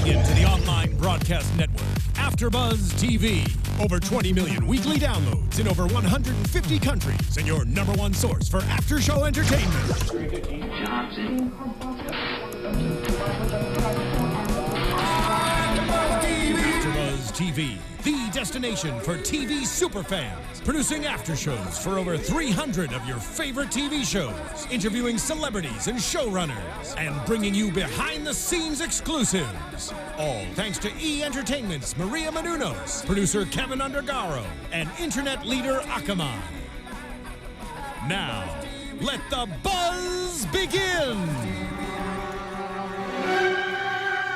Tuning in to the online broadcast network, AFTERBUZZ TV. Over 20 million weekly downloads in over 150 countries, and your number one source for after-show entertainment. AFTERBUZZ TV, the destination for TV superfans. Producing after shows for over 300 of your favorite TV shows. Interviewing celebrities and showrunners. And bringing you behind-the-scenes exclusives. All thanks to E! Entertainment's Maria Menounos, producer Kevin Undergaro, and internet leader Akamai. Now, let the buzz begin!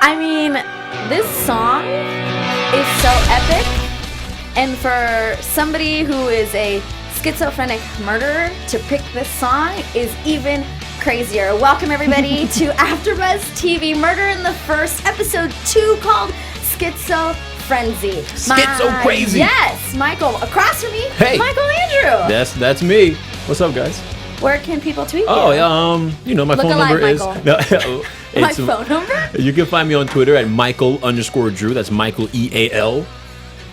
I mean, this song is so epic, and for somebody who is a schizophrenic murderer to pick this song is even crazier. Welcome everybody to AFTERBUZZ TV, Murder in the First, episode 2, called Schizofrenzy. Schizo crazy. Yes, Michael across from me. Hey, Michael Andrew. That's me. What's up, guys? Where can people tweet you? Oh, yeah, my Look phone alive, number is Michael. My phone number? You can find me on Twitter at Michael_Drew. That's Michael EAL.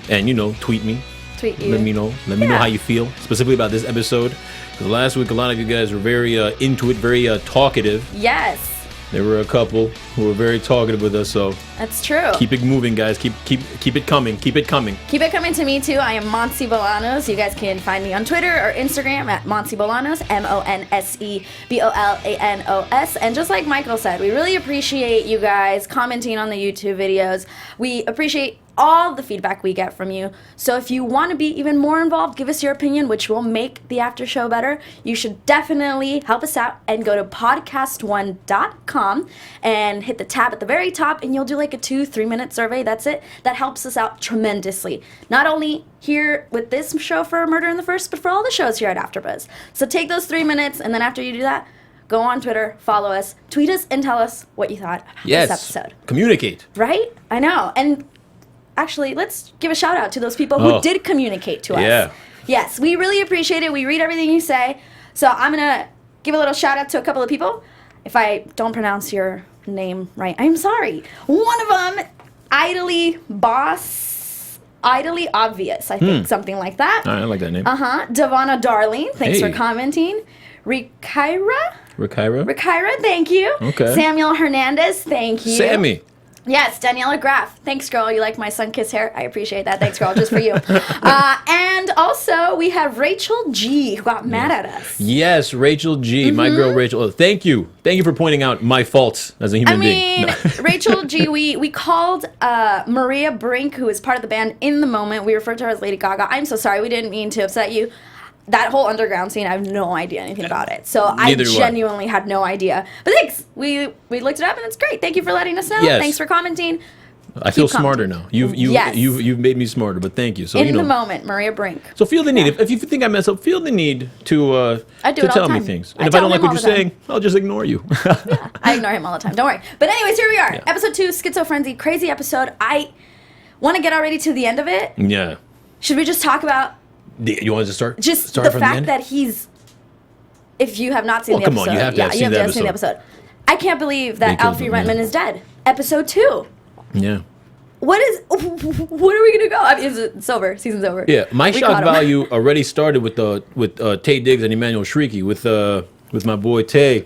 And tweet me. Tweet you. Let me know how you feel specifically about this episode. Because last week a lot of you guys were very into it, very talkative. Yes. There were a couple who were very talkative with us, so that's true. Keep it moving, guys. Keep it coming. Keep it coming. Keep it coming to me too. I am Monse Bolanos. You guys can find me on Twitter or Instagram at Monse Bolanos, MonseBolanos. And just like Michael said, we really appreciate you guys commenting on the YouTube videos. We appreciate all the feedback we get from you. So if you want to be even more involved, give us your opinion, which will make the after show better. You should definitely help us out and go to podcast1.com and hit the tab at the very top, and you'll do like a 2-3 minute survey. That's it. That helps us out tremendously. Not only here with this show for Murder in the First, but for all the shows here at AFTERBUZZ. So take those 3 minutes, and then after you do that, go on Twitter, follow us, tweet us, and tell us what you thought of this episode. Communicate. Right? I know. And actually, let's give a shout out to those people who did communicate to us. Yeah. Yes, we really appreciate it. We read everything you say. So I'm going to give a little shout out to a couple of people. If I don't pronounce your name right, I'm sorry. One of them, Idly Obvious, I think, something like that. All right, I like that name. Devonna Darling, thanks for commenting. Rikaira, thank you. Okay. Samuel Hernandez, thank you. Sammy. Yes, Daniela Graff. Thanks, girl. You like my sun-kissed hair? I appreciate that. Thanks, girl. Just for you. And also, we have Rachel G, who got mad at us. Yes, Rachel G, my girl Rachel. Oh, thank you. Thank you for pointing out my faults as a human being. No. Rachel G, we called Maria Brink, who is part of the band, in the moment. We referred to her as Lady Gaga. I'm so sorry. We didn't mean to upset you. That whole underground scene, I have no idea anything about it. So I genuinely had no idea. But thanks. We looked it up, and it's great. Thank you for letting us know. Yes. Thanks for commenting. I feel smarter now. You've made me smarter, but thank you. So in the moment, Maria Brink. So feel the need. If you think I mess up, feel the need to tell me things. And if I don't like what you're saying, I'll just ignore you. Yeah, I ignore him all the time. Don't worry. But anyways, here we are. Yeah. Episode 2, Schizofrenzy. Crazy episode. I want to get already to the end of it. Yeah. Should we just talk about... You want to start? Just the fact that he's... If you have not seen the episode... Come on, you have to have seen the episode. I can't believe that Alfie Rentman is dead. Episode 2. Yeah. Where are we gonna go? I mean, it's over. Season's over. Yeah, my shock value already started with Taye Diggs and Emmanuel Shrieky with my boy Taye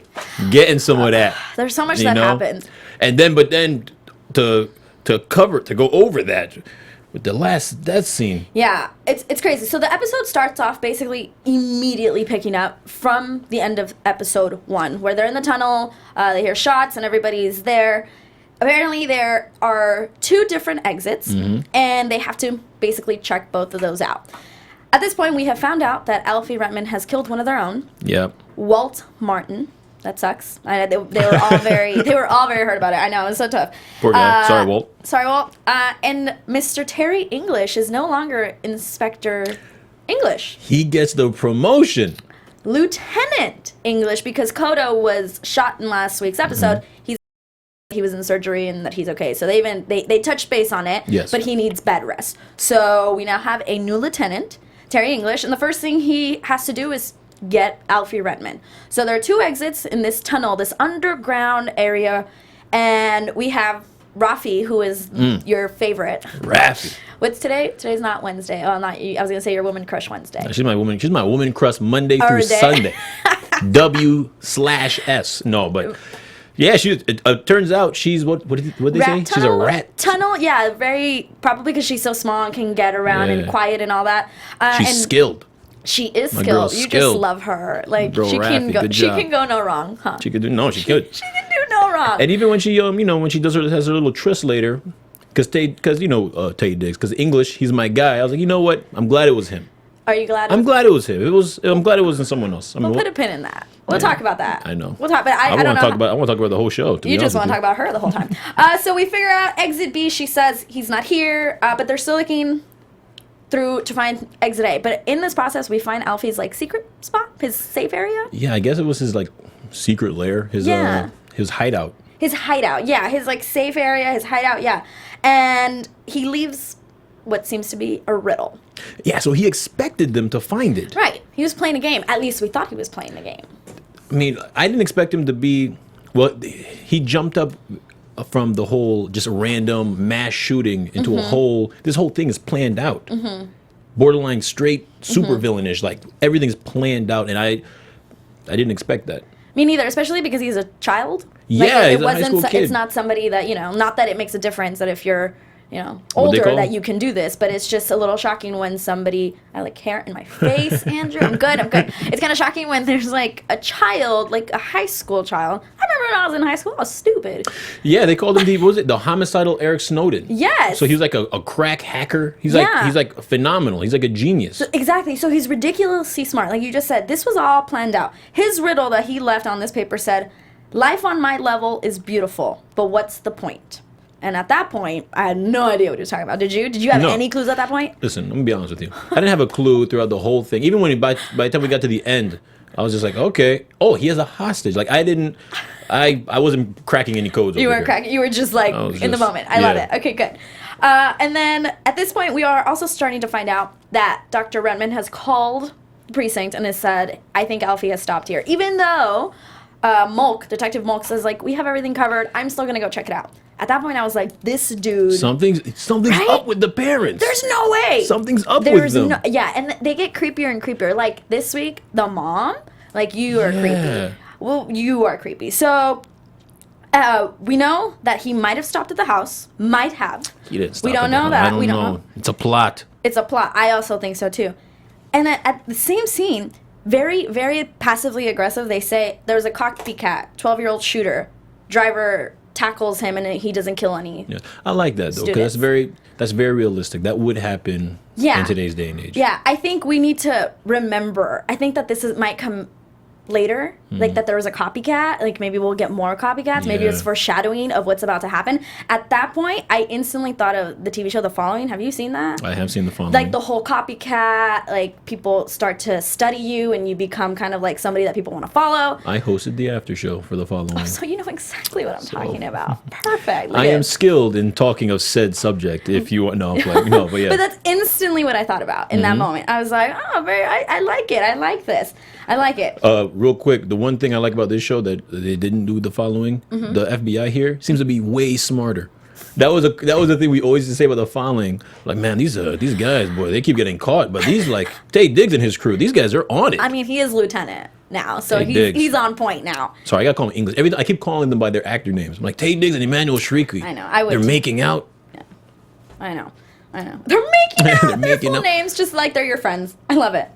getting some of that. There's so much that happened. And then to go over that with the last death scene. Yeah, it's crazy. So the episode starts off basically immediately picking up from the end of episode 1, where they're in the tunnel, they hear shots, and everybody's there. Apparently, there are 2 different exits, and they have to basically check both of those out. At this point, we have found out that Alfie Rentman has killed one of their own. Yep. Walt Martin. That sucks. I know they were all very hurt about it. I know, it was so tough. Poor guy. Sorry, Walt. And Mr. Terry English is no longer Inspector English. He gets the promotion. Lieutenant English, because Kodo was shot in last week's episode. He was in surgery and that he's okay. So they touched base on it. Yes. But he needs bed rest. So we now have a new lieutenant, Terry English, and the first thing he has to do is get Alfie Rentman. So there are 2 exits in this tunnel, this underground area, and we have Rafi, who is your favorite. Rafi. What's today? Today's not Wednesday. Oh, not you. I was gonna say your woman crush Wednesday. She's my woman. She's my woman crush Monday through Day. Sunday. W/S. No, but yeah, she. Turns out she's what did they say? She's a rat tunnel. Yeah, very probably because she's so small and can get around and quiet and all that. She's and skilled. She is My skilled. girl's You skilled. just love her. Like Bro, she can Rafi, go. good She job. can go no wrong, huh? She could do she could. She can do no wrong. And even when she when she has her little tryst later, because Taye Diggs, because English, he's my guy. I was like, you know what? I'm glad it was him. Are you glad? I'm glad it was him. I'm glad it wasn't someone else. I mean, We'll put a pin in that. We'll talk about that. I know. We'll talk, but I want don't to know. talk about. I want to talk about the whole show. You just want to talk about her the whole time. So we figure out exit B. She says he's not here, but they're still looking through to find exit A. But in this process, we find Alfie's like secret spot, his safe area. Yeah, I guess it was his like secret lair, his hideout. His hideout, yeah, his like safe area, his hideout, yeah. And he leaves what seems to be a riddle. Yeah, so he expected them to find it. Right. He was playing a game. At least we thought he was playing a game. I mean, I didn't expect him to be. Well, he jumped up from the whole just random mass shooting into a whole. This whole thing is planned out. Borderline straight super villainish. Like everything's planned out, and I didn't expect that. Me neither, especially because he's a child. Yeah, it he's a high school kid. It's not somebody that not that it makes a difference that if you're older that you can do this, but it's just a little shocking when somebody, I like hair in my face, Andrew. I'm good. It's kind of shocking when there's like a child, like a high school child. I remember when I was in high school, I was stupid. Yeah, they called him the homicidal Eric Snowden. Yes. So he was like a crack hacker. He's like phenomenal. He's like a genius. Exactly. So he's ridiculously smart. Like you just said, this was all planned out. His riddle that he left on this paper said, "Life on my level is beautiful, but what's the point?" And at that point, I had no idea what he was talking about. Did you? Did you have any clues at that point? Listen, I'm gonna be honest with you. I didn't have a clue throughout the whole thing. Even when by the time we got to the end, I was just like, okay. Oh, he has a hostage. Like I wasn't cracking any codes. You weren't cracking. You were just like in the moment. I love it. Okay, good. And then at this point, we are also starting to find out that Dr. Redman has called the precinct and has said, "I think Alfie has stopped here," even though Detective Mulk says like, "We have everything covered. I'm still gonna go check it out." At that point, I was like, this dude... Something's right? up with the parents. There's no way. Something's up with them. And they get creepier and creepier. Like, this week, the mom, like, you are creepy. Well, you are creepy. So, we know that he might have stopped at the house. Might have. He didn't stop. We don't know that. We don't know. It's a plot. It's a plot. I also think so, too. And at the same scene, very, very passively aggressive, they say there's a copycat, 12-year-old shooter. Driver tackles him and he doesn't kill any. Yeah, I like that though because that's very realistic. That would happen in today's day and age. Yeah, I think we need to remember. I think that might come later, like that there was a copycat. Like maybe we'll get more copycats. Maybe it's foreshadowing of what's about to happen. At that point, I instantly thought of the TV show The Following. Have you seen that? I have seen The Following. Like the whole copycat, like people start to study you and you become kind of like somebody that people want to follow. I hosted the after show for The Following. Oh, so you know exactly what I'm talking about. Perfect. I am skilled in talking of said subject. If you want, but yeah. But that's instantly what I thought about in that moment. I was like, oh, I like it. I like this. I like it. Real quick, the one thing I like about this show that they didn't do The Following, the FBI here seems to be way smarter. That was the thing we always used to say about The Following. Like, man, these guys, boy, they keep getting caught. But these like Taye Diggs and his crew, these guys are on it. I mean, he is lieutenant now, so he's on point now. Sorry, I gotta call them English. I keep calling them by their actor names. I'm like Taye Diggs and Emmanuel Shrieky. I know. They're making out. Yeah. I know. They're making out their full names just like they're your friends. I love it.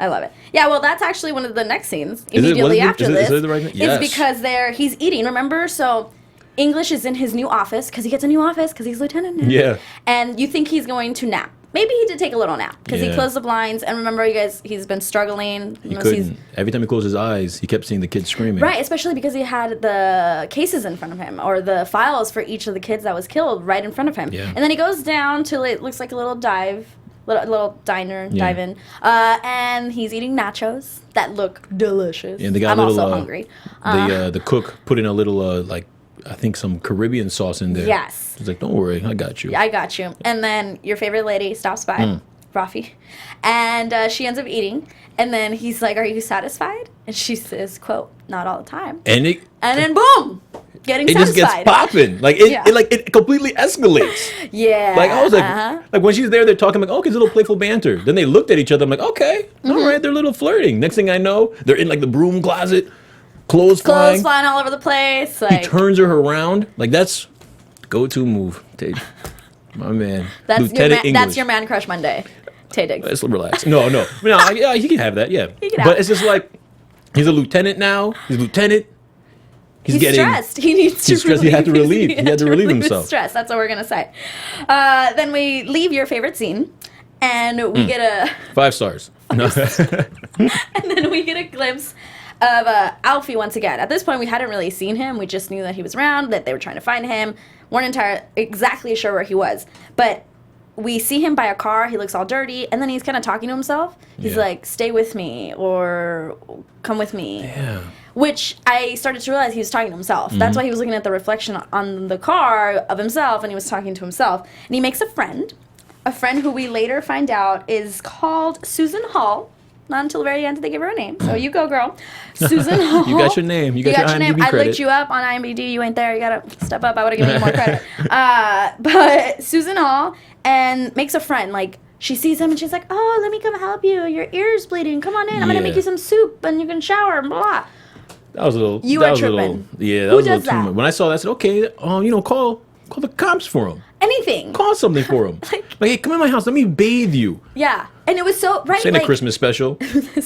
Yeah, well, that's actually one of the next scenes immediately after this. Is it the right name? Yes. Is because he's eating, remember? So English is in his new office because he gets a new office because he's lieutenant now. Yeah. And you think he's going to nap. Maybe he did take a little nap because he closed the blinds. And remember, you guys, he's been struggling. He couldn't. Every time he closed his eyes, he kept seeing the kids screaming. Right, especially because he had the cases in front of him or the files for each of the kids that was killed right in front of him. Yeah. And then he goes down to it looks like a little little diner, dive in, and he's eating nachos that look delicious. And they got I'm also hungry. The cook put in a little I think some Caribbean sauce in there. Yes. He's like, don't worry, I got you. I got you. And then your favorite lady stops by, Rafi, and she ends up eating. And then he's like, "Are you satisfied?" And she says, "Quote, not all the time." And then boom. getting it just satisfied. gets popping. Like it completely escalates. Yeah. Like I was like when she's there, they're talking like, okay, it's a little playful banter. Then they looked at each other. I'm like, okay, all right, they're a little flirting. Next thing I know, they're in like the broom closet, clothes flying all over the place. He Like, turns her around. Like that's go-to move, Taye. My man. That's your man crush Monday. Taye Diggs. Let's relax. No, yeah, he can have that. Yeah, but it's just like he's a lieutenant now. He's a lieutenant. He's stressed. He needs to relieve. He had to relieve. He had to relieve himself. Stress. That's what we're gonna say. Then we leave your favorite scene, and we get a 5 stars. No. and then we get a glimpse of Alfie once again. At this point, we hadn't really seen him. We just knew that he was around, that they were trying to find him. Weren't exactly sure where he was, but we see him by a car. He looks all dirty, and then he's kind of talking to himself. He's like, "Stay with me," or "Come with me." Yeah. Which I started to realize he was talking to himself. That's why he was looking at the reflection on the car of himself, and he was talking to himself. And he makes a friend who we later find out is called Susan Hall. Not until the very end did they give her a name. So you go, girl. Susan Hall. You got your name. You got your name. I looked you up on IMDb. You ain't there. You got to step up. I would have given you more credit. But Susan Hall and makes a friend. Like, she sees him and she's like, "Oh, let me come help you. Your ear's bleeding. Come on in. I'm going to make you some soup and you can shower and blah." That was a little. You were tripping. That was a little too much. When I saw that, I said, "Okay, call the cops for him. Anything. Call something for him. like, hey, come in my house. Let me bathe you." Yeah, and it was so right. This ain't a Christmas special.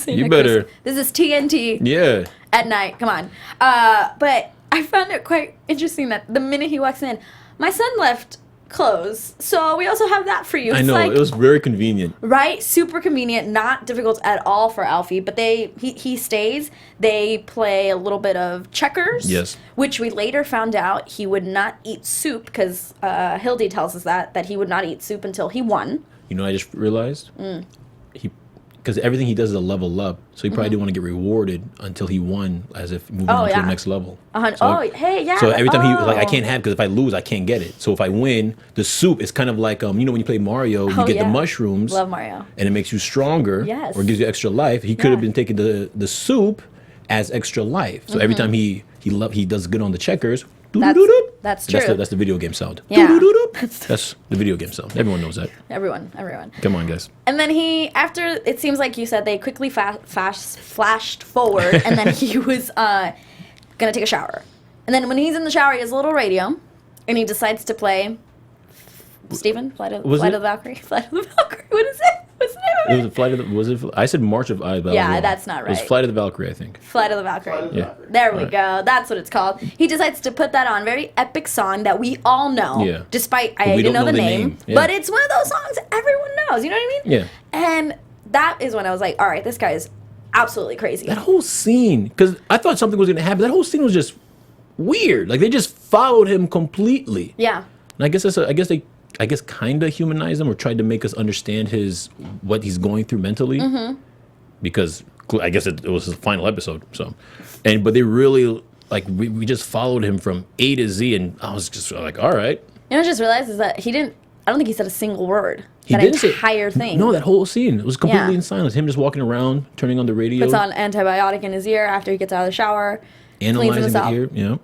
You better. This is TNT. Yeah. At night. Come on. But I found it quite interesting that the minute he walks in, my son left clothes. So we also have that for you. I know, it was very convenient. Right? Super convenient, not difficult at all for Alfie, but he stays. They play a little bit of checkers. Yes. Which we later found out he would not eat soup because Hildy tells us that he would not eat soup until he won. You know, I just realized because everything he does is a level up, so he probably didn't want to get rewarded until he won, as if moving on to the next level. So every time he was like, I can't have, because if I lose, I can't get it. So if I win, the soup is kind of like when you play Mario, you get the mushrooms. Love Mario. And it makes you stronger. Yes. Or gives you extra life. He could have been taking the soup as extra life. So every time he does good on the checkers. That's true. That's the video game sound. Yeah. That's the video game sound. Everyone knows that. Everyone. Come on, guys. And then after it seems like you said, they quickly flashed forward, and then he was gonna take a shower. And then when he's in the shower, he has a little radio, and he decides to play Steven, Flight of the Valkyrie. Flight of the Valkyrie. What is it? What's the name of it? I said March of I. Yeah, that's not right. It was Flight of the Valkyrie, I think. Flight of the Valkyrie. There we go. That's what it's called. He decides to put that on. Very epic song that we all know. Yeah. Despite I didn't know the name. Yeah. But it's one of those songs everyone knows. You know what I mean? Yeah. And that is when I was like, all right, this guy is absolutely crazy. That whole scene, because I thought something was going to happen. That whole scene was just weird. Like, they just followed him completely. Yeah. And I guess kind of humanized him or tried to make us understand what he's going through mentally. Mm-hmm. Because I guess it was his final episode. But they really, like, we just followed him from A to Z, and I was just like, all right. You know what I just realized is that I don't think he said a single word. That entire thing. No, that whole scene. It was completely in silence. Him just walking around, turning on the radio. Puts on antibiotic in his ear after he gets out of the shower. Analyzing the ear, yeah.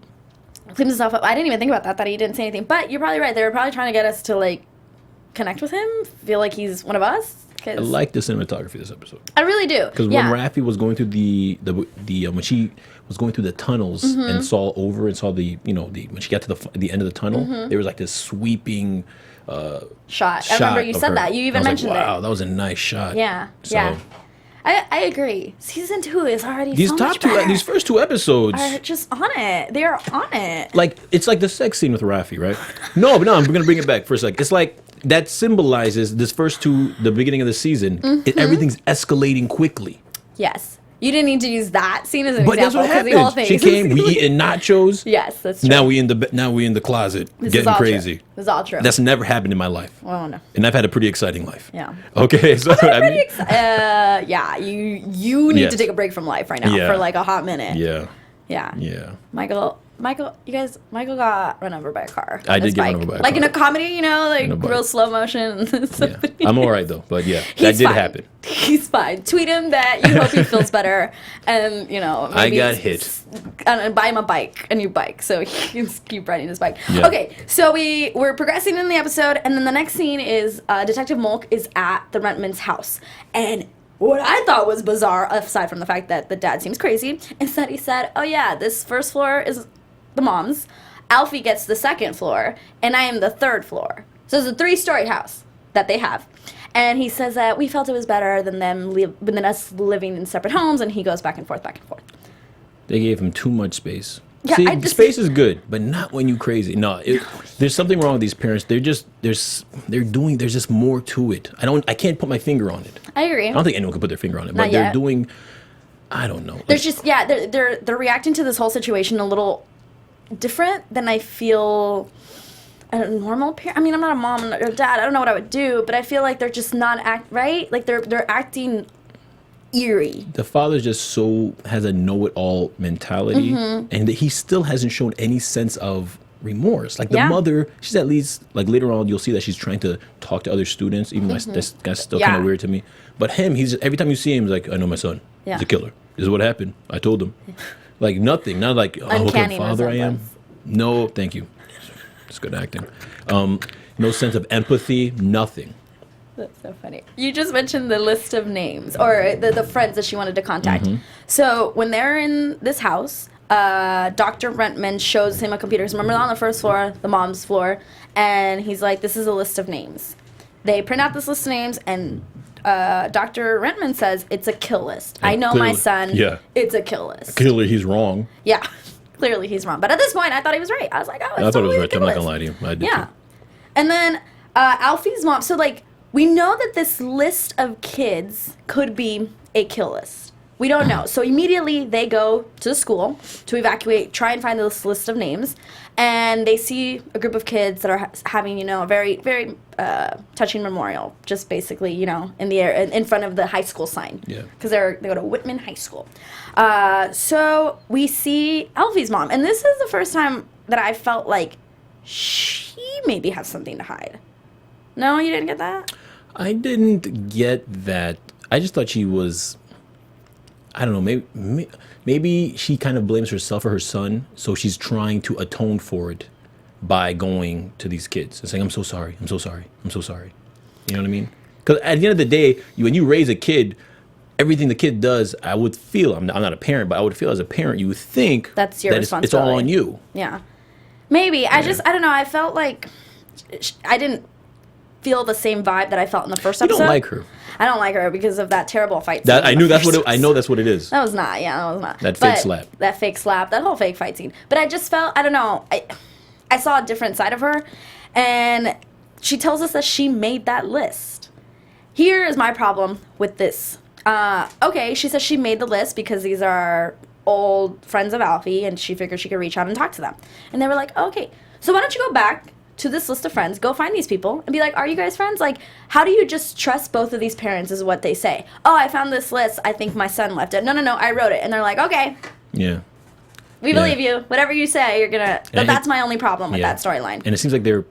Cleans himself up. I didn't even think about that he didn't say anything. But you're probably right. They were probably trying to get us to, like, connect with him, feel like he's one of us. I like the cinematography this episode. I really do. Because when Raffi was going through when she was going through the tunnels and saw when she got to the end of the tunnel, there was like this sweeping shot. I remember you said that. You even mentioned it. Wow, that was a nice shot. Yeah. Yeah. I agree. Season 2 is already these these first 2 episodes are just on it. They are on it. Like, it's like the sex scene with Raffi, right? No, I'm gonna bring it back for a second. It's like that symbolizes this the beginning of the season. Everything's escalating quickly. Yes. You didn't need to use that scene as an example. But that's what happened. She came, we eating nachos. Yes, that's true. Now we in the closet getting crazy. True. This is all true. That's never happened in my life. Oh no. And I've had a pretty exciting life. Yeah. Okay, so you need to take a break from life right now for like a hot minute. Yeah. Yeah. Michael, Michael got run over by a car. I did get run over by a car. Like in a comedy, you know, like real slow motion. Yeah. I'm all right though, but yeah, that did happen. He's fine. Tweet him that you hope he feels better, and you know, maybe I got hit. And buy him a new bike, so he can keep riding his bike. Yeah. Okay, so we're progressing in the episode, and then the next scene is Detective Mulk is at the Rentman's house, and what I thought was bizarre, aside from the fact that the dad seems crazy, is that he said, "Oh yeah, this first floor is the mom's. Alfie gets the second floor, and I am the third floor. So it's a 3-story house that they have." And he says that we felt it was better than us living in separate homes, and he goes back and forth, back and forth. They gave him too much space. Yeah, See, space is good, but not when you crazy. No, there's something wrong with these parents. There's just more to it. I can't put my finger on it. I agree. I don't think anyone can put their finger on it, but Not they're yet. doing. I don't know. There's just they're reacting to this whole situation a little different than I feel a normal parent. I mean, I'm not a mom or a dad. I don't know what I would do, but I feel like they're just not right. Like they're acting eerie. The father just has a know-it-all mentality, and he still hasn't shown any sense of remorse. Like the mother, she's at least like later on you'll see that she's trying to talk to other students. Even though that's still kind of weird to me. But him, he's every time you see him, he's like, "I know my son. He's a killer. This is what happened. I told him." Like nothing. Not like, "Oh, what kind of father I am." No, thank you. It's good acting. No sense of empathy. Nothing. That's so funny. You just mentioned the list of names or the friends that she wanted to contact. So when they're in this house, Dr. Rentman shows him a computer. So remember, on the first floor, the mom's floor, and he's like, "This is a list of names." They print out this list of names, and Dr. Rentman says it's a kill list. I know clearly, my son. Yeah. It's a kill list. Clearly, he's wrong. Yeah. Clearly, he's wrong. But at this point, I thought he was right. I was like, "Oh, it's I thought totally it was right. a I'm kill not gonna list." lie to you. I did Yeah. too. And then Alfie's mom. So like, we know that this list of kids could be a kill list. We don't know. So immediately they go to the school to evacuate, try and find this list of names, and they see a group of kids that are having, you know, a very, very touching memorial, just basically, you know, in the air, in front of the high school sign. Yeah. Because they go to Whitman High School. So we see Alfie's mom, and this is the first time that I felt like she maybe has something to hide. No, you didn't get that? I didn't get that. I just thought she was. I don't know. Maybe she kind of blames herself or her son, so she's trying to atone for it by going to these kids and saying, "I'm so sorry. I'm so sorry. I'm so sorry." You know what I mean? Because at the end of the day, when you raise a kid, everything the kid does, I would feel. I'm not a parent, but I would feel as a parent, you would think that's your responsibility. It's all on you. Yeah. Maybe. I don't know. I felt like I didn't feel the same vibe that I felt in the first episode. You don't like her. I don't like her because of that terrible fight scene. That I knew that's what I know that's what it is. That was not. Yeah, that was not. That fake slap. That fake slap. That whole fake fight scene. But I just felt, I don't know. I saw a different side of her, and she tells us that she made that list. Here is my problem with this. Okay, she says she made the list because these are old friends of Alfie, and she figured she could reach out and talk to them. And they were like, okay, so why don't you go back to this list of friends, go find these people, and be like, are you guys friends? Like, how do you just trust both of these parents is what they say. Oh, I found this list. I think my son left it. No, I wrote it. And they're like, okay. Yeah. We believe you. Whatever you say, you're going to... But that's my only problem with that storyline. And it seems like they're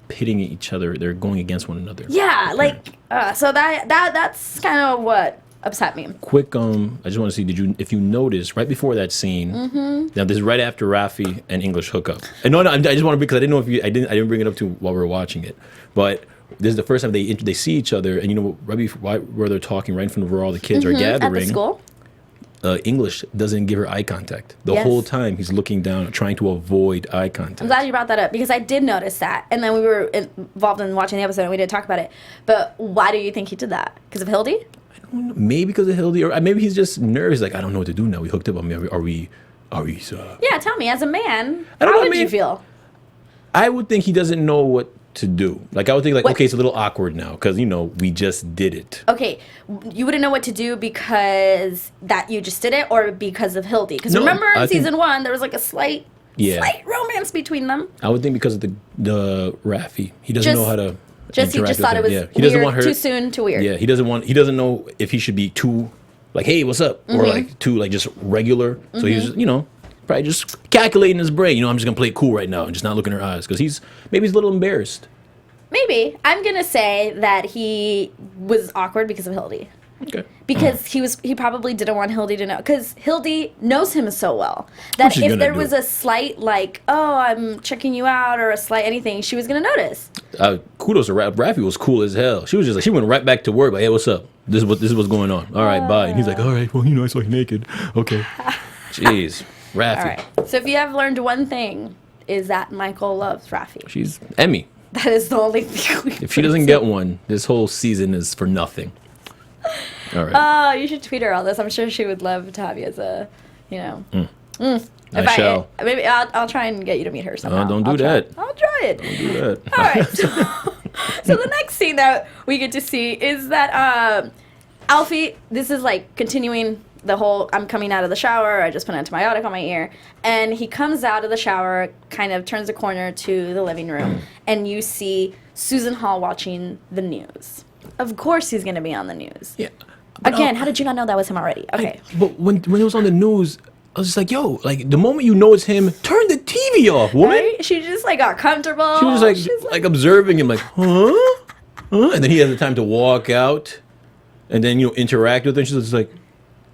pitting each other. They're going against one another. Yeah, so that's kind of what upset me. Quick, I just want to see, if you notice, right before that scene, now this is right after Rafi and English hook up. And no, I just want to, because I didn't know if I didn't bring it up to while we were watching it, but this is the first time they see each other, and you know, right before, where they're talking, right in front of where all the kids are gathering. At the school? English doesn't give her eye contact. The whole time he's looking down, trying to avoid eye contact. I'm glad you brought that up, because I did notice that. And then we were involved in watching the episode, and we didn't talk about it. But why do you think he did that? Because of Hildy? Maybe because of Hildy, or maybe he's just nervous. Like, I don't know what to do now. We hooked up. I mean, are we? Yeah, tell me. As a man, how would you feel? I would think he doesn't know what to do. Like, I would think, like, okay, it's a little awkward now because, you know, we just did it. Okay, you wouldn't know what to do because that you just did it, or because of Hildy? Because remember in season 1, there was like a slight romance between them. I would think because of the Rafi. He doesn't know how to. He just thought it was he doesn't want her, too soon, too weird. Yeah, he doesn't know if he should be too, like, hey, what's up? Or like too, like, just regular. So he was, you know, Probably just calculating his brain. I'm just gonna play it cool right now and just not look in her eyes because he's a little embarrassed. Maybe. I'm gonna say that he was awkward because of Hildy. Okay. Because he probably didn't want Hildy to know. Because Hildy knows him so well that if there was a slight I'm checking you out or a slight anything, she was gonna notice. Kudos to Rafi was cool as hell. She was just she went right back to work. Like, hey, what's up? This is what's going on. All right, bye. And he's like, all right, well, I saw you naked. Okay. Jeez, Rafi. All right. So if you have learned one thing, is that Michael loves Rafi. She's Emmy. That is the only thing. If she doesn't get one, this whole season is for nothing. All right. Oh, you should tweet her all this. I'm sure she would love to have you as a, I shall. Maybe I'll try and get you to meet her somehow. Don't do that. I'll try it. Don't do that. All right. So the next scene that we get to see is that Alfie, this is like continuing the whole, I'm coming out of the shower, I just put antibiotic on my ear, and he comes out of the shower, kind of turns the corner to the living room, and you see Susan Hall watching the news. Of course he's going to be on the news. Yeah. Again, how did you not know that was him already? Okay. But when it was on the news, I was just like, yo, like the moment you know it's him, turn the TV off, woman. Right? She just like got comfortable. She was like observing him, like, huh? And then he has the time to walk out and then, interact with her. And she's just like,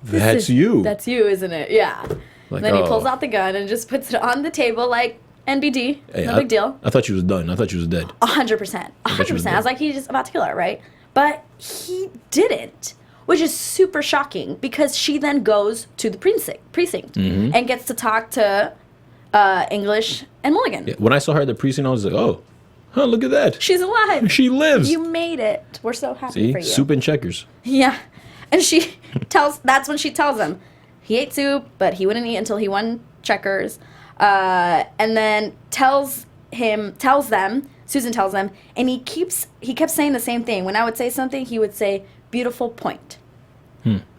that's you. That's you, isn't it? Yeah. Like, then he pulls out the gun and just puts it on the table like NBD. Hey, no big deal. I thought she was done. I thought she was dead. 100%. 100%. I was like, he's just about to kill her, right? But he didn't, which is super shocking because she then goes to the precinct and gets to talk to English and Mulligan. Yeah, when I saw her at the precinct, I was like, oh, look at that. She's alive. She lives. You made it. We're so happy for you. Soup and checkers. Yeah. And she that's when she tells him he ate soup, but he wouldn't eat until he won checkers. And then Susan tells them, and he kept saying the same thing. When I would say something, he would say, beautiful point.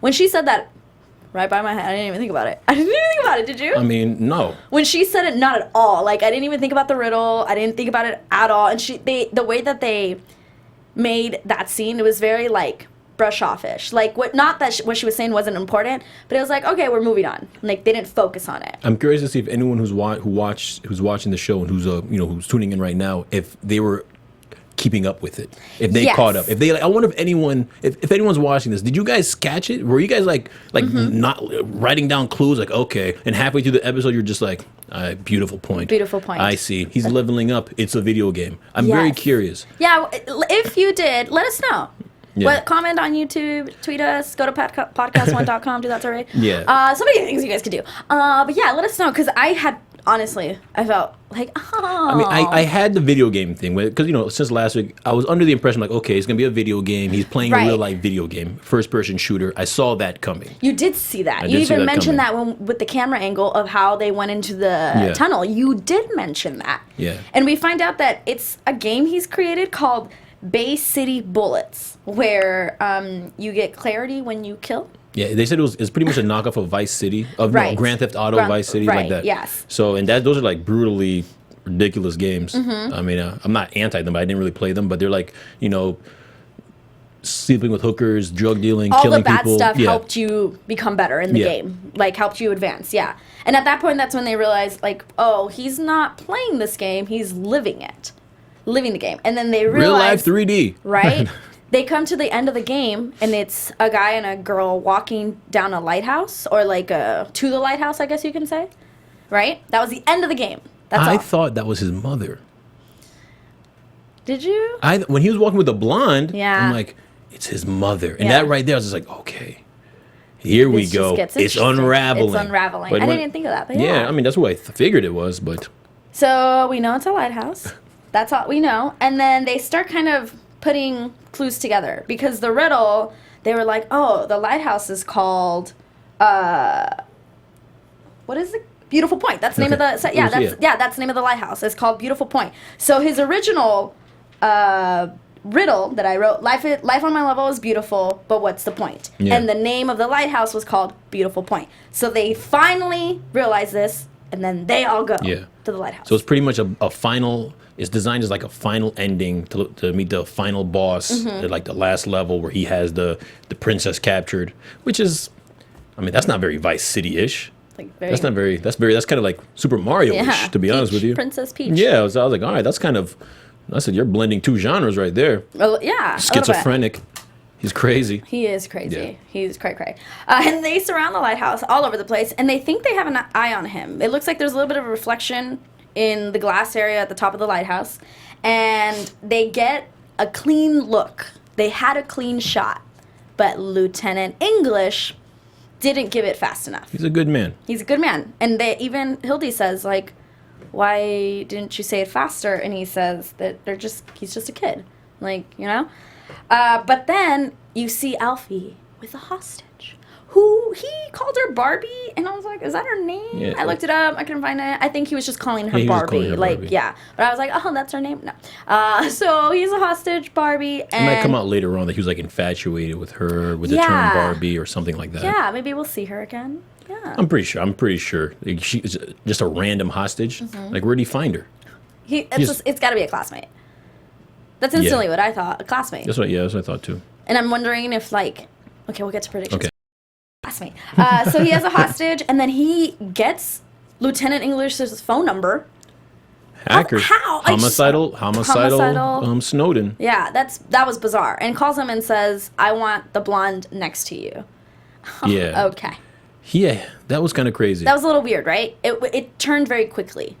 When she said that, right by my head, I didn't even think about it. I didn't even think about it, did you? I mean, no. When she said it, not at all. Like, I didn't even think about the riddle. I didn't think about it at all. And the way that they made that scene, it was very, like, brush off-ish. Like, what she was saying wasn't important, but it was like, okay, we're moving on. Like, they didn't focus on it. I'm curious to see if anyone who's watching the show and who's tuning in right now, if they were keeping up with it, if they caught up, if they I wonder if anyone's watching this, did you guys catch it? Were you guys like not writing down clues, like, okay, and halfway through the episode you're just like, beautiful point, I see, he's leveling up, it's a video game. I'm very curious. Yeah, if you did, let us know. Yeah. Comment on YouTube, tweet us, go to podcast1.com, do that already. Yeah. So many things you guys could do. But yeah, let us know, because I felt like, oh. I mean, I had the video game thing, because, since last week, I was under the impression, like, okay, it's going to be a video game. He's playing a real-life video game, first-person shooter. I saw that coming. You did see that. You even mentioned that with the camera angle of how they went into the tunnel. You did mention that. Yeah. And we find out that it's a game he's created called Bay City Bullets, where you get clarity when you kill. Yeah, they said it's pretty much a knockoff of Vice City, of Grand Theft Auto, Vice City, like that. Yes. So, and those are like brutally ridiculous games. I mean, I'm not anti them, but I didn't really play them. But they're like, sleeping with hookers, drug dealing, killing people. All the bad stuff helped you become better in the game, like helped you advance. Yeah. And at that point, that's when they realized, like, oh, he's not playing this game; he's living it, living the game. And then they realize, real life 3D, right? They come to the end of the game, and it's a guy and a girl walking down a lighthouse, or like to the lighthouse, I guess you can say. Right? That was the end of the game. That's all. I thought that was his mother. Did you? When he was walking with the blonde, I'm like, it's his mother. And that right there, I was just like, okay, here we go. It's unraveling. It's unraveling. But I didn't think of that, but yeah. I mean, that's what I figured it was, but. So we know it's a lighthouse. That's all we know. And then they start kind of putting clues together, because the riddle, they were like, oh, the lighthouse is called what is it? Beautiful Point. That's the name of the that's the name of the lighthouse. It's called Beautiful Point. So his original riddle that I wrote, life on my level is beautiful, but what's the point? And the name of the lighthouse was called Beautiful Point. So they finally realized this, and then they all go to the lighthouse. So it's pretty much a final. It's designed as like a final ending to meet the final boss at like the last level, where he has the princess captured, which is, I mean, that's not very Vice City-ish. Like very, That's not very. That's kind of like Super Mario-ish, to be honest with you. Princess Peach. Yeah, I was like, all right, that's kind of. I said you're blending two genres right there. Oh, yeah. Schizophrenic. He's crazy. He is crazy. Yeah. He's cray. And they surround the lighthouse all over the place, and they think they have an eye on him. It looks like there's a little bit of a reflection in the glass area at the top of the lighthouse, and they get a clean look. They had a clean shot, but Lieutenant English didn't give it fast enough. He's a good man. He's a good man. And even Hildy says, like, why didn't you say it faster? And he says that he's just a kid. Like, you know? But then you see Alfie with a hostage, who he called her Barbie, and I was like, is that her name? Yeah. I looked it up, I couldn't find it. I think he was just calling her He was Barbie. calling her Like, Barbie. yeah. But I was like, oh, that's her name? No. So he's a hostage, Barbie, It and might come out later on that he was like infatuated with her, with the term Yeah. Barbie or something like that. yeah, maybe we'll see her again. Yeah. I'm pretty sure. Like, she is just a random hostage. Mm-hmm. Like, where'd he find her? It's got to be a classmate. That's instantly what I thought, a classmate. That's what I thought too. And I'm wondering if, like, okay, we'll get to predictions. Okay. Classmate. So he has a hostage, and then he gets Lieutenant English's phone number. Hacker. How? Homicidal. Snowden. Yeah, that was bizarre. And calls him and says, "I want the blonde next to you." Yeah. Okay. Yeah, that was kind of crazy. That was a little weird, right? It turned very quickly.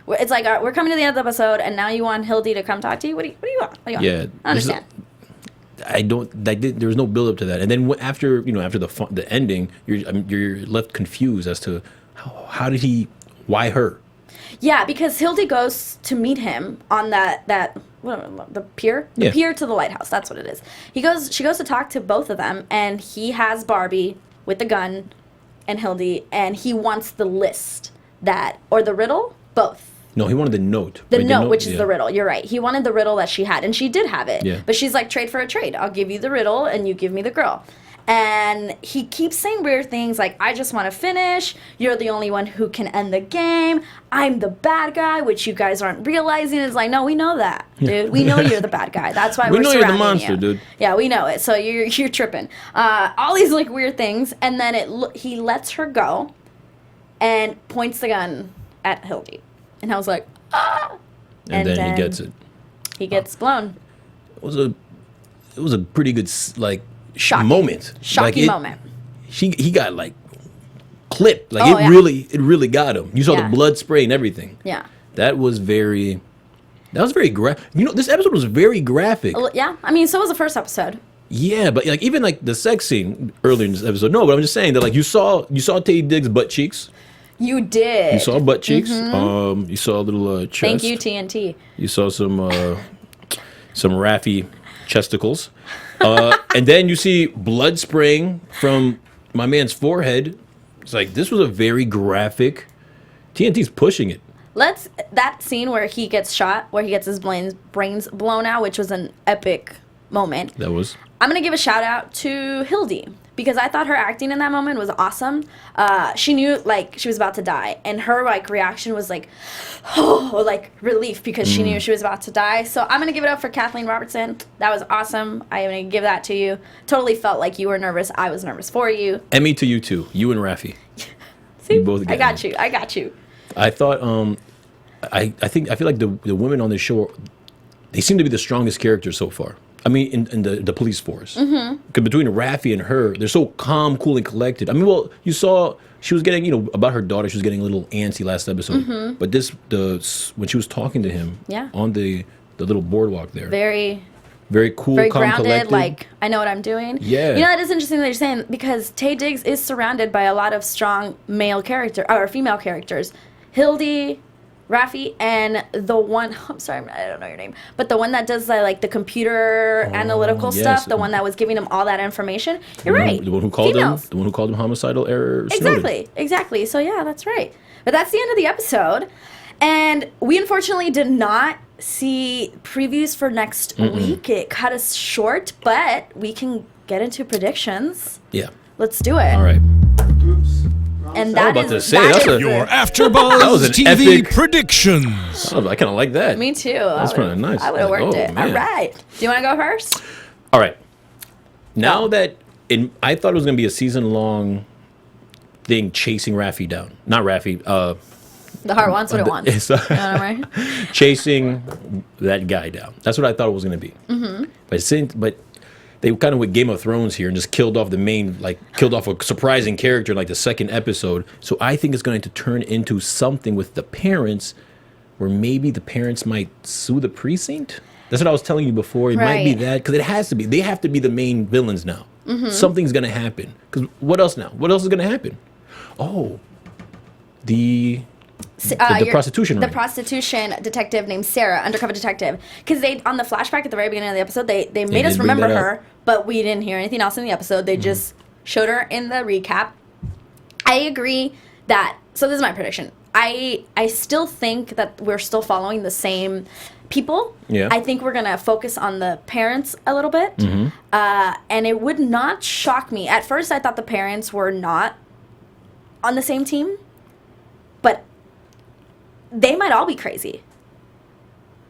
It's like, we're coming to the end of the episode, and now you want Hildy to come talk to you? What do you want? Yeah. I understand. There was no build up to that, and then after the ending, you're left confused as to why her. Yeah, because Hildy goes to meet him on the pier? The pier to the lighthouse. That's what it is. She goes to talk to both of them, and he has Barbie with the gun and Hildy, and he wants the list or the riddle, both. No, he wanted the note. The note, which is the riddle. You're right. He wanted the riddle that she had, and she did have it. Yeah. But she's like, trade for a trade. I'll give you the riddle, and you give me the girl. And he keeps saying weird things like, I just want to finish. You're the only one who can end the game. I'm the bad guy, which you guys aren't realizing. It's like, no, we know that, dude. We know you're the bad guy. That's why we we're know surrounding you're the monster, you. dude. Yeah, we know it. So you're tripping. All these like weird things, and then he lets her go, and points the gun at Hildy, and I was like, ah. And then he gets it. He gets blown. It was a pretty good Shocking. moment. Shocking moment. He got like clipped. Like Oh, it yeah. really got him. You saw Yeah. the blood spray and everything. Yeah. That was very graphic. This episode was very graphic. Yeah. I mean, so was the first episode. Yeah, but even the sex scene earlier in this episode. No, but I'm just saying that you saw Taye Diggs' butt cheeks. You did. You saw butt cheeks. You saw a little chest. Thank you, TNT. You saw some Raffi chesticles. And then you see blood spraying from my man's forehead. It's like, this was a very graphic. TNT's pushing it. That scene where he gets shot, where he gets his brains blown out, which was an epic moment. That was. I'm going to give a shout out to Hildy, because I thought her acting in that moment was awesome. She knew, she was about to die, and her, reaction was relief, because she knew she was about to die. So I'm going to give it up for Kathleen Robertson. That was awesome. I'm going to give that to you. Totally felt like you were nervous. I was nervous for you. Emmy to you too. You and Raffi. See? You both I got you. I thought, I feel like the women on this show, they seem to be the strongest characters so far. I mean, in the police force. Mm-hmm. Because between Raffi and her, they're so calm, cool, and collected. I mean, well, you saw she was getting, about her daughter, she was getting a little antsy last episode. Mm-hmm. But when she was talking to him on the little boardwalk there. Very cool, very calm, grounded, collected. I know what I'm doing. Yeah. That is interesting that you're saying, because Taye Diggs is surrounded by a lot of strong female characters. Hildy, Raffi, and the one, I'm sorry, I don't know your name, but the one that does the computer analytical stuff, the one that was giving him all that information. You're right. The one who called him homicidal error. Exactly. So yeah, that's right. But that's the end of the episode. And we unfortunately did not see previews for next week. It cut us short, but we can get into predictions. Yeah. Let's do it. All right. And that is your AFTERBUZZ TV epic predictions. I kind of like that. Me too. That's kind of nice. I would have worked it. Man. All right. Do you want to go first? All right. Now that I thought it was going to be a season-long thing chasing Raffi down. Not Raffi. The heart wants what it wants. You know what I mean? Chasing that guy down. That's what I thought it was going to be. But they kind of with Game of Thrones here and just killed off killed off a surprising character in like the second episode. So I think it's going to turn into something with the parents where maybe the parents might sue the precinct. That's what I was telling you before. It might be that because it has to be. They have to be the main villains now. Something's going to happen. Because what else now? What else is going to happen? Oh, the prostitution ring. The prostitution detective named Sarah, undercover detective. Because they, on the flashback at the very beginning of the episode, they made us remember her, but we didn't hear anything else in the episode. They just showed her in the recap. I agree that, so this is my prediction. I still think that we're still following the same people. Yeah. I think we're going to focus on the parents a little bit. And it would not shock me. At first, I thought the parents were not on the same team. But they might all be crazy.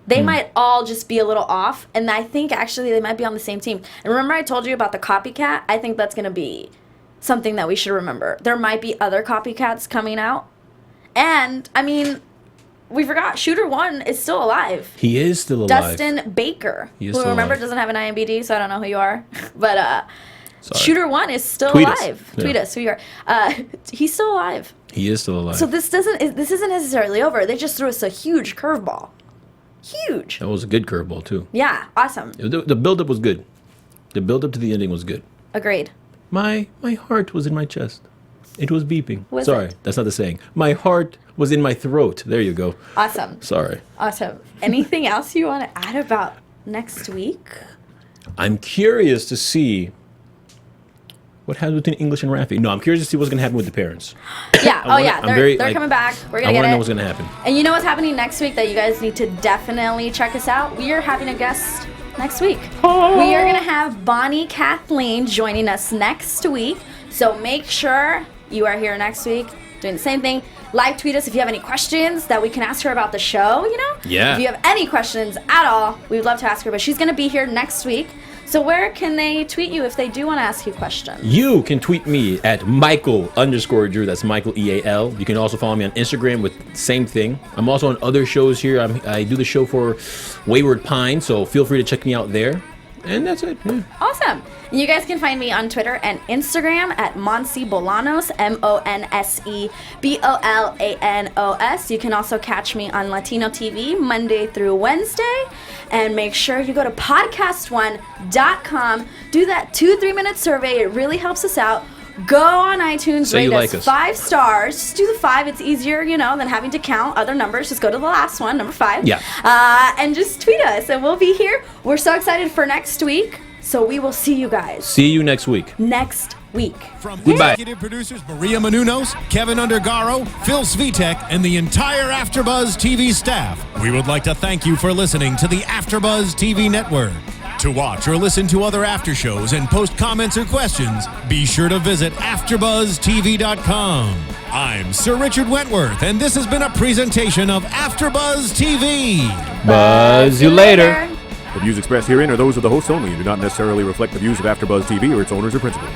They might all just be a little off. And I think, actually, they might be on the same team. And remember I told you about the copycat? I think that's going to be something that we should remember. There might be other copycats coming out. And, I mean, we forgot, Shooter 1 is still alive. He is still alive. Dustin Baker, who, remember, doesn't have an IMDb, so I don't know who you are. But Shooter 1 is still alive. Tweet us who you are. He's still alive. He is still alive. So this isn't necessarily over. They just threw us a huge curveball. Huge. That was a good curveball, too. Yeah, awesome. The build-up was good. The build-up to the ending was good. Agreed. My heart was in my chest. It was beeping. Sorry, that's not the saying. My heart was in my throat. There you go. Awesome. Sorry. Awesome. Anything else you want to add about next week? I'm curious to see what happens between English and Raffi. No, I'm curious to see what's going to happen with the parents. Yeah. They're coming back. We're going to get it. I want to know what's going to happen. And you know what's happening next week that you guys need to definitely check us out? We are having a guest next week. We are going to have Bonnie Kathleen joining us next week. So make sure you are here next week doing the same thing. Live tweet us if you have any questions that we can ask her about the show, you know? Yeah. If you have any questions at all, we would love to ask her. But she's going to be here next week. So where can they tweet you if they do want to ask you questions? You can tweet me at Michael_Drew. That's Michael EAL. You can also follow me on Instagram with the same thing. I'm also on other shows here. I do the show for Wayward Pine, so feel free to check me out there. And that's it. Yeah. Awesome. You guys can find me on Twitter and Instagram at Monse Bolanos, MonseBolanos. You can also catch me on Latino TV Monday through Wednesday. And make sure you go to podcast1.com. Do that 2-3 minute survey. It really helps us out. Go on iTunes, rate us 5 stars. Just do the 5. It's easier, than having to count other numbers. Just go to the last one, number 5. Yeah. And just tweet us, and we'll be here. We're so excited for next week. So we will see you guys. See you next week. From Goodbye. Executive producers Maria Menounos, Kevin Undergaro, Phil Svitek, and the entire AfterBuzz TV staff, we would like to thank you for listening to the AfterBuzz TV network. To watch or listen to other after shows and post comments or questions, be sure to visit AfterBuzzTV.com. I'm Sir Richard Wentworth, and this has been a presentation of AfterBuzz TV. Buzz you later. The views expressed herein are those of the hosts only and do not necessarily reflect the views of AfterBuzz TV or its owners or principals.